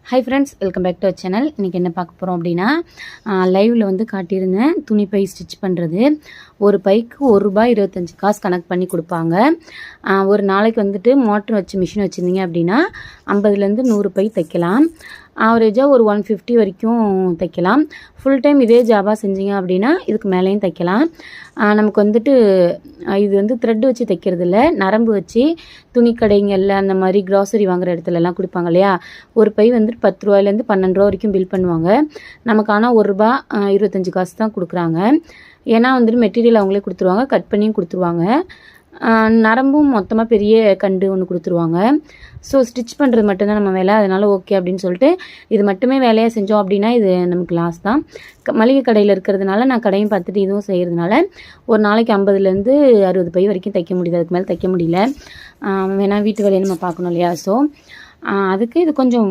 High friends, welcome back to our channel. இன்றைக்கி என்ன பார்க்க போகிறோம் அப்படின்னா, லைவில் வந்து காட்டியிருந்தேன் துணி பை ஸ்டிச் பண்ணுறது. ஒரு பைக்கு ₹1.25 கணக்கு பண்ணி கொடுப்பாங்க. ஒரு நாளைக்கு வந்துட்டு மோட்ரு வச்சு மிஷின் வச்சுருந்தீங்க அப்படின்னா 50லேருந்து 100 பை தைக்கலாம். ஆவரேஜாக ஒரு 150 வரைக்கும் தைக்கலாம். ஃபுல் டைம் இதே ஜாபாக செஞ்சீங்க அப்படின்னா இதுக்கு மேலேயும் தைக்கலாம். நமக்கு வந்துட்டு இது வந்து த்ரெட் வச்சு தைக்கிறது இல்லை, நரம்பு வச்சு துணி கடைங்களில் அந்த மாதிரி க்ராசரி வாங்குகிற இடத்துலலாம் கொடுப்பாங்க இல்லையா. ஒரு பை வந்துட்டு ₹10 12 வரைக்கும் பில் பண்ணுவாங்க. நமக்கு ஆனால் ₹1.25 தான் கொடுக்குறாங்க. ஏன்னா வந்துட்டு மெட்டீரியல் அவங்களே கொடுத்துருவாங்க, கட் பண்ணியும் கொடுத்துருவாங்க. நரம்பும் மொத்தமாக பெரிய கண்டு ஒன்று கொடுத்துருவாங்க. ஸோ ஸ்டிச் பண்ணுறது மட்டும்தான் நம்ம வேலை. அதனால் ஓகே அப்படின்னு சொல்லிட்டு இது மட்டுமே வேலையாக செஞ்சோம் அப்படின்னா இது நமக்கு லாஸ் தான். மளிகை கடையில் இருக்கிறதுனால நான் கடையும் பார்த்துட்டு இதுவும் செய்கிறதுனால ஒரு நாளைக்கு 50லேருந்து 60 பை வரைக்கும் தைக்க முடியுது. அதுக்கு மேலே தைக்க முடியல. வேணால் வீட்டு வேலையை நம்ம பார்க்கணும் இல்லையா. ஸோ அதுக்கு இது கொஞ்சம்